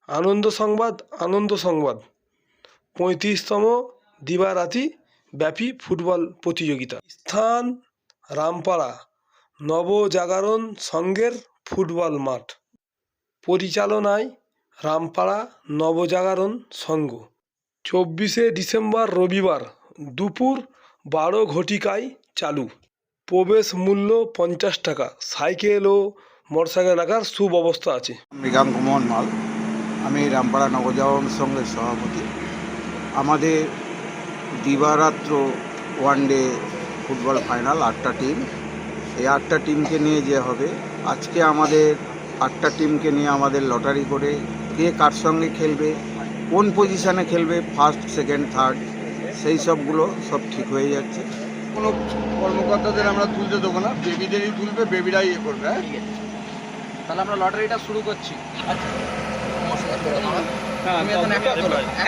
আনন্দ সংবাদ, আনন্দ সংবাদ। ৩৫তম দিবারাত্রি ব্যাপী ফুটবল প্রতিযোগিতা। স্থান রামপাড়া নবজাগরণ সংঘের ফুটবল মাঠ। পরিচালনায় রামপাড়া নবজাগরণ সংঘ। ২৪শে ডিসেম্বর রবিবার দুপুর ১২ ঘটিকায় চালু। প্রবেশ মূল্য ৫০ টাকা। সাইকেল ও মোটরসাইকেল রাখার সুব্যবস্থা আছে। মৃগাঙ্ক মোহন মাল, আমি রামপাড়া নবজাগরণ সংঘের সভাপতি। আমাদের দিবারাত্র ওয়ানডে ফুটবল ফাইনাল ৮টা টিম। এই ৮টা টিমকে নিয়ে যে হবে, আজকে আমাদের ৮টা টিমকে নিয়ে আমাদের লটারি করে কে কার সঙ্গে খেলবে, কোন পজিশানে খেলবে, ফার্স্ট সেকেন্ড থার্ড, সেই সবগুলো সব ঠিক হয়ে যাচ্ছে। কোনো কর্মকর্তাদের আমরা তুলতে দেবো না, বেবিদেরই তুলবে, বেবিরাই ইয়ে করবে। তাহলে আমরা লটারিটা শুরু করছি।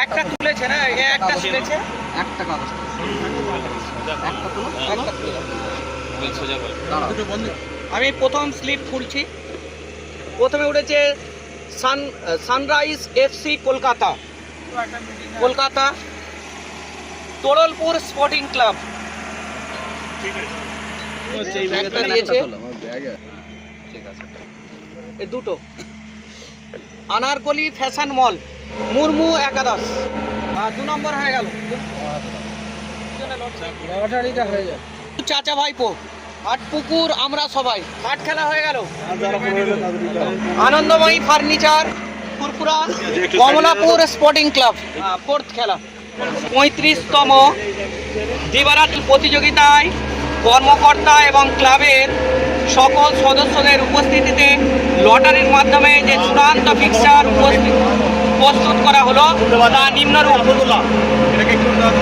একটা তুলেছে না, একটা তুলেছে, একটা কাগজ আমি প্রথম স্লিপ খুলছি। প্রথমে উঠেছে sunrise FC Kolkata, Kolkata Toralpur sporting club. একটা দিয়েছে, দুটো আনারকলি ফ্যাশন মল, মুরমু একাদশ। ২ নম্বর হয়ে গেল, চাচা ভাইপো, হাটপুকুর আমরা সবাই। মাঠ খেলা হয়ে গেল। আনন্দময়ী ফার্নিচার ফুরফুরা, কমলাপুর স্পোর্টিং ক্লাব ফোর্থ খেলা। ৩৫তম দিবারাত্রি প্রতিযোগিতায় কর্মকর্তা এবং ক্লাবের সকল সদস্যদের উপস্থিতিতে লটারির মাধ্যমে যে চূড়ান্ত ফিক্সার প্রস্তুত করা হলো তা নিম্নরূপ।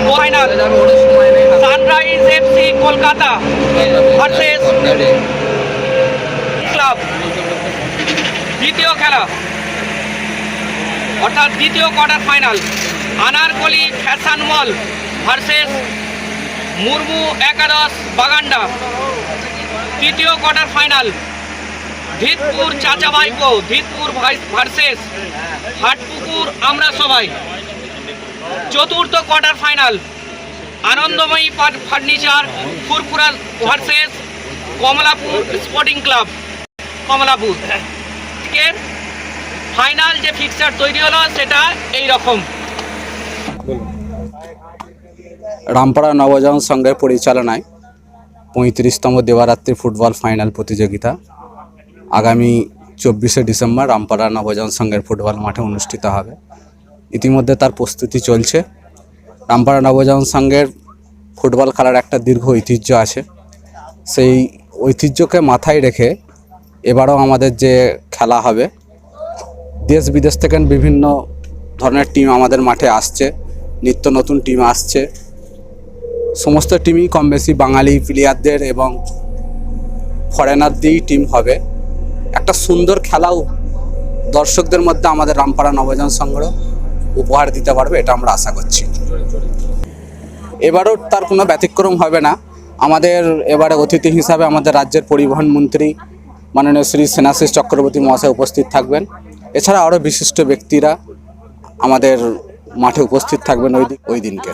Final sunrise FC Kolkata versus club. দ্বিতীয় খেলা অর্থাৎ দ্বিতীয় কোয়ার্টার ফাইনাল আনারকলি ফ্যাশন মল ভার্সেস মুরমু একাদশ বাগান্ডা। তৃতীয় কোয়ার্টার ফাইনাল ধিতপুর চাচা ভাইপো, ধিতপুর ভার্সেস হাটপুকুর আমরা সবাই। চতুর্থ quarter final Anandamayi furniture Furfura versus Kamalapur sporting club, Kamalapur. Final যে ফিক্সার তৈরি হলো সেটা এই রকম। রামপাড়া নবজাগরণ সংঘের পরিচালনায় ৩৫তম দিবারাত্রি ফুটবল ফাইনাল প্রতিযোগিতা আগামী ২৪শে ডিসেম্বর রামপাড়া নবজাগরণ সংঘের ফুটবল মাঠে অনুষ্ঠিত হবে। ইতিমধ্যে তার প্রস্তুতি চলছে। রামপাড়া নবজাগরণ সংঘের ফুটবল খেলার একটা দীর্ঘ ঐতিহ্য আছে। সেই ঐতিহ্যকে মাথায় রেখে এবারও আমাদের যে খেলা হবে, দেশ বিদেশ থেকে বিভিন্ন ধরনের টিম আমাদের মাঠে আসছে, নিত্য নতুন টিম আসছে। সমস্ত টিমই কম বেশি বাঙালি প্লেয়ারদের এবং ফরেনার দিয়েই টিম হবে। একটা সুন্দর খেলাও দর্শকদের মধ্যে আমাদের রামপাড়া নবজাগরণ সংঘ উপহার দিতে পারবে, এটা আমরা আশা করছি। এবারও তার কোনো ব্যতিক্রম হবে না। আমাদের এবারে অতিথি হিসাবে আমাদের রাজ্যের পরিবহন মন্ত্রী মাননীয় শ্রী সেনাশিস চক্রবর্তী মহাশয় উপস্থিত থাকবেন। এছাড়া আরও বিশিষ্ট ব্যক্তিরা আমাদের মাঠে উপস্থিত থাকবেন ওই দিনকে।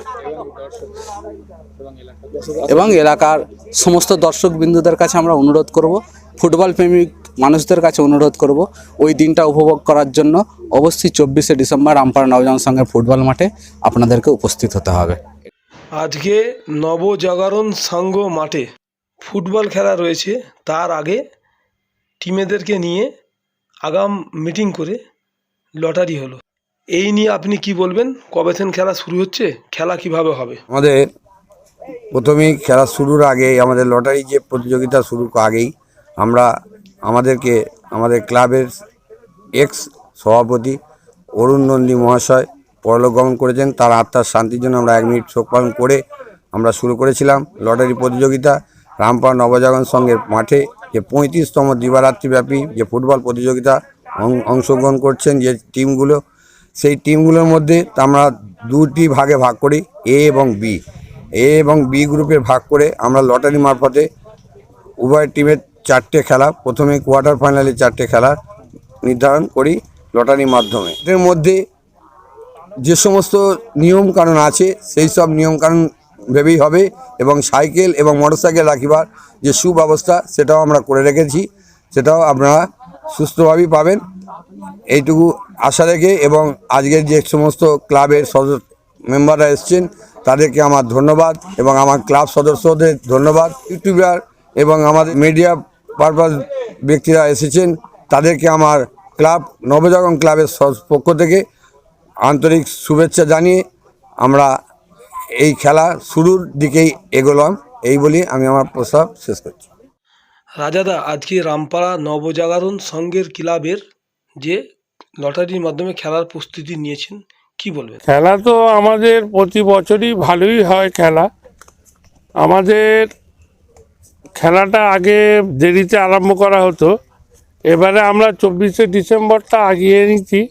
এবং এলাকার সমস্ত দর্শক বিন্দুদের কাছে আমরা অনুরোধ করব, ফুটবল প্রেমিক মানুষদের কাছে অনুরোধ করব, ওই দিনটা উপভোগ করার জন্য অবশ্যই ২৪শে ডিসেম্বর রামপাড়া নবজাগরণ সংঘের ফুটবল মাঠে আপনাদেরকে উপস্থিত হতে হবে। আজকে নবজাগরণ সংঘ মাঠে ফুটবল খেলা রয়েছে। তার আগে টিমেদেরকে নিয়ে আগাম মিটিং করে লটারি হলো। এই নিয়ে আপনি কি বলবেন? কবে থেকে খেলা শুরু হচ্ছে, খেলা কিভাবে হবে? আমাদের প্রথমেই খেলা শুরুর আগে আমাদের লটারি যে প্রতিযোগিতা শুরুর আগেই আমাদের ক্লাবের এক্স সভাপতি অরুণ নন্দী মহাশয় পরলোক গমন করেছেন। তার আত্মার শান্তির জন্য আমরা ১ মিনিট শোক পালন করে আমরা শুরু করেছিলাম লটারি প্রতিযোগিতা। রামপাড়া নবজাগরণ সংঘের মাঠে যে ৩৫তম দিবারাত্রিব্যাপী যে ফুটবল প্রতিযোগিতা অংশগ্রহণ করছেন যে টিমগুলো, সেই টিমগুলোর মধ্যে আমরা 2টি ভাগে ভাগ করি, এ এবং বি। এ এবং বি গ্রুপের ভাগ করে আমরা লটারি মারফতে উভয় টিমের 4টে খেলা, প্রথমে কোয়ার্টার ফাইনালে 4টে খেলা নির্ধারণ করি লটারির মাধ্যমে। এর মধ্যে যে সমস্ত নিয়মকানুন আছে সেই সব নিয়মকানুন ভেবেই হবে, এবং সাইকেল এবং মোটরসাইকেল রাখিবার যে সুব্যবস্থা সেটাও আমরা করে রেখেছি, সেটাও আপনারা সুস্থভাবেই পাবেন এইটুকু আশা রেখে। এবং আজকের যে সমস্ত ক্লাবের মেম্বাররা এসছেন তাদেরকে আমার ধন্যবাদ, এবং আমার ক্লাব সদস্যদের ধন্যবাদ। ইউটিউবার এবং আমাদের মিডিয়া পারপাস ব্যক্তিরা এসেছেন তাদেরকে আমার ক্লাব নবজাগরণ ক্লাবের পক্ষ থেকে আন্তরিক শুভেচ্ছা জানিয়ে আমরা এই খেলা শুরুর দিকেই এগোলাম, এই বলি আমি আমার প্রস্তাব শেষ করছি। রাজাদা, আজকে রামপাড়া নবজাগরণ সংঘের ক্লাবের যে লটারির মাধ্যমে খেলার প্রস্তুতি নিয়েছেন, কি বলবেন? খেলা তো আমাদের প্রতি বছরই ভালোই হয় খেলা। আমাদের খেলাটা আগে দেরিতে আরম্ভ করা হতো, এবারে আমরা 24শে ডিসেম্বরটা আগিয়ে নিচ্ছি,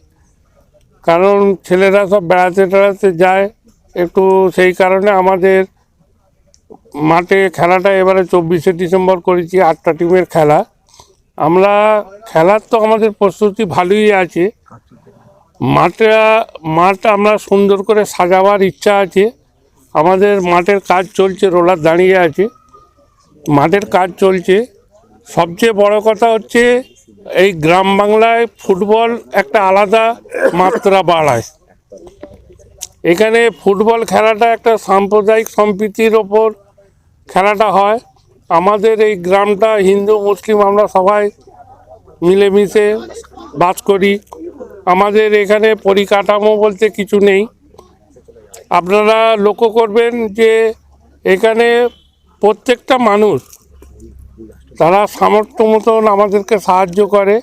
কারণ ছেলেরা সব বেড়াতে টেড়াতে যায় একটু, সেই কারণে আমাদের মাঠে খেলাটা এবারে 24শে ডিসেম্বর করেছি। 8টা টিমের খেলা। আমরা খেলার তো আমাদের প্রস্তুতি ভালোই আছে। মাঠ আমরা সুন্দর করে সাজাবার ইচ্ছা আছে। আমাদের মাঠের কাজ চলছে, রোলার দাঁড়িয়ে আছে, মাঠের কাজ চলছে। সবচেয়ে বড় কথা হচ্ছে এই গ্রাম বাংলায় ফুটবল একটা আলাদা মাত্রা বাড়ায়। এখানে ফুটবল খেলাটা একটা সাম্প্রদায়িক সম্প্রীতির ওপর খেলাটা হয়। আমাদের এই গ্রামটা হিন্দু মুসলিম আমরা সবাই মিলেমিশে বাস করি। আমাদের এখানে পরিকাঠামো বলতে কিছু নেই। আপনারা লক্ষ্য করবেন যে এখানে প্রত্যেকটা মানুষ তারা সামর্থ্য মতন আমাদেরকে সাহায্য করে,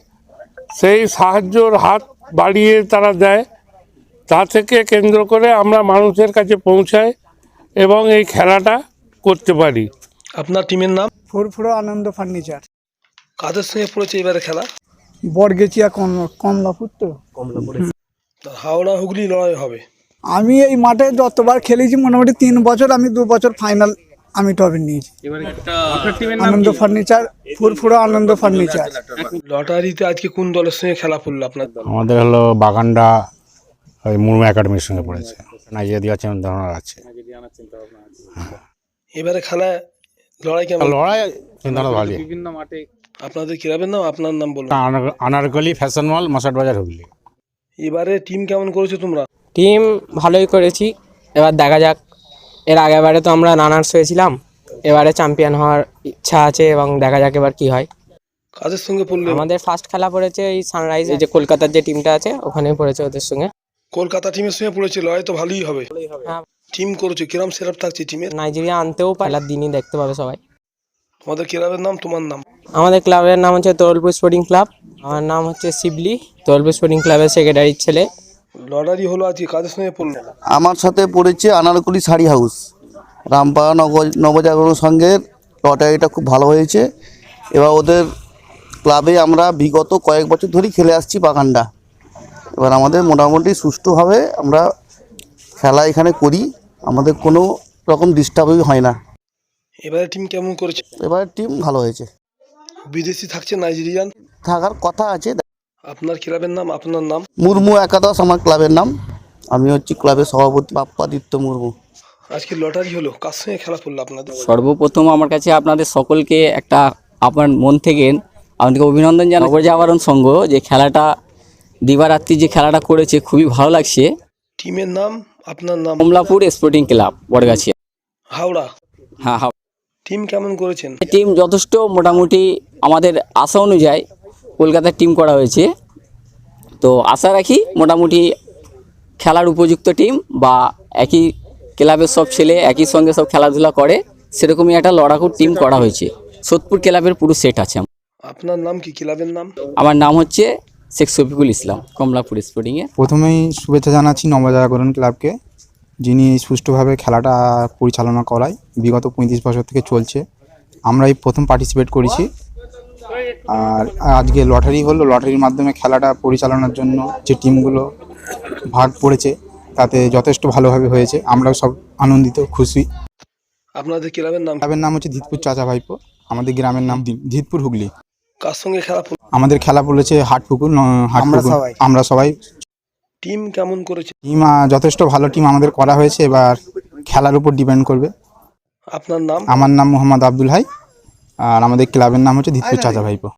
সেই সাহায্যর হাত বাড়িয়ে তারা দেয়, তা থেকে কেন্দ্র করে আমরা মানুষের কাছে পৌঁছাই এবং এই খেলাটা করতে পারি। আপনার টিমের নাম? ফুরফুরা আনন্দ ফার্নিচার। কাদের সঙ্গে পড়েছে এবারে খেলা? বরগেচিয়া কমলাপুর তো। হাওড়া হুগলি লড়াই হবে। আমি এই মাঠে যতবার খেলেছি মোটামুটি 3 বছর, আমি 2 বছর ফাইনাল আমি টবে নিয়েছি। আনন্দ ফার্নিচার, ফুরফুরা আনন্দ ফার্নিচার। লটারিতে আজকে কোন দলের সঙ্গে খেলা পড়লো আপনার? আমাদের হলো বাগানডা ওই মুর্মু একাডেমির সঙ্গে পড়েছে, নাইজেরিয়া দিয়ে ধারণা আছে। এবারে খেলায় লড়াই কেমন? লড়াই চিন্তাটা ভালো। আপনাদের ক্লাবের নাম, আপনার নাম বলুন। আনারকলি ফ্যাশন মল, মশাট বাজার, হুগলি। এবারে টিম কেমন করেছো তোমরা? টিম ভালোই করেছি, এবার দেখা যাক। এর আগেবারে তো আমরা রানার্স হয়েছিলাম, এবারে চ্যাম্পিয়ন হওয়ার ইচ্ছা আছে এবং দেখা যাক এবার কি হয়। কাদের সঙ্গে পড়লো? আমাদের ফার্স্ট খেলা পড়েছে এই সানরাইজ, এই যে কলকাতার যে টিমটা আছে ওখানেই পড়েছে ওদের সঙ্গে। কলকাতা টিমের সঙ্গে পড়েছে, লড়াই তো ভালোই হবে। হ্যাঁ, টিম করেছো, কিরম সেটআপ থাকছে টিমের? নাইজেরিয়া আনতেও খেলার দিনই দেখতে পাবে সবাই। তোমাদের ক্লাবের নাম, তোমার নাম? আমাদের ক্লাবের নাম হচ্ছে তরলপুর স্পোর্টিং ক্লাব। আমার নাম হচ্ছে শিবলি, তরলপুর স্পোর্টিং ক্লাবের সেক্রেটারির ছেলে। লটারি হলো আজকে, কাদের সঙ্গে পড়লো? আমার সাথে পড়েছে আনারকলি শাড়ি হাউস। রামপাড়া নবজাগরণ সংঘের লটারিটা খুব ভালো হয়েছে। এবার ওদের ক্লাবে আমরা বিগত কয়েক বছর ধরেই খেলে আসছি বাগানটা। এবার আমাদের মোটামুটি সুষ্ঠুভাবে আমরা খেলা এখানে করি, আমাদের কোনো রকম ডিস্টার্বই হয় না। এবারে টিম কেমন করেছে? এবার টিম ভালো হয়েছে। বিদেশি থাকছে, নাইজেরিয়ান থাকার কথা আছে। আপনার ক্লাবের নাম, আপনার নাম? মুর্মু একাদশ আমার ক্লাবের নাম। আমি হচ্ছি ক্লাবের সভাপতি বাপ্পাদিত্য মুর্মু। আজকে লটারি হলো, কার সঙ্গে খেলা পড়লো আপনাদের? সর্বপ্রথম আমার কাছে আপনাদের সকলকে একটা আপনার মন থেকে আপনাদেরকে অভিনন্দন জানাই। নবজাগরণ সংঘ যে খেলাটা দিবারাত্রি যে খেলাটা করেছে খুবই ভালো লাগছে। টিমের নাম, আপনার নাম? Kamalapur sporting club, Bargachhia, Howrah. হ্যাঁ হ্যাঁ। টিম কেমন করেছেন? টিম যথেষ্ট মোটামুটি আমাদের আশা অনুযায়ী কলকাতার টিম করা হয়েছে, তো আশা রাখি মোটামুটি খেলার উপযুক্ত টিম বা একই ক্লাবের সব ছেলে একই সঙ্গে সব খেলাধুলা করে সেরকমই একটা লড়াকুর টিম করা হয়েছে। সোদপুর ক্লাবের পুরো সেট আছে। আপনার নাম কি, ক্লাবের নাম? আমার নাম হচ্ছে শেখ শফিকুল ইসলাম, কমলাপুর স্পোর্টিংয়ে। প্রথমেই শুভেচ্ছা জানাচ্ছি নবজাগরণ ক্লাবকে, যিনি সুষ্ঠুভাবে খেলাটা পরিচালনা করায়। বিগত 35 বছর থেকে চলছে, আমরা এই প্রথম পার্টিসিপেট করেছি। আর আজকে লটারি হলো, লটারির মাধ্যমে খেলাটা পরিচালনার জন্য যে টিমগুলো ভাগ পড়েছে তাতে যথেষ্ট ভালোভাবে হয়েছে। আমরাও সব আনন্দিত, খুশি। আপনাদের ক্লাবের নাম? ক্লাবের নাম হচ্ছে ধিতপুর চাচা ভাইপো, আমাদের গ্রামের নাম ধিতপুর, হুগলি। কার সঙ্গে খেলা আমাদের খেলা পড়েছে হাটপুকুর আমরা সবাই টিম কেমন করেছে? টিম যথেষ্ট ভালো টিম আমাদের করা হয়েছে, এবার খেলার উপর ডিপেন্ড করবে। আপনার নাম? আমার নাম মোহাম্মদ আব্দুল হাই, আর আমাদের ক্লাবের নাম হচ্ছে দিতপুর চাচা ভাইপো।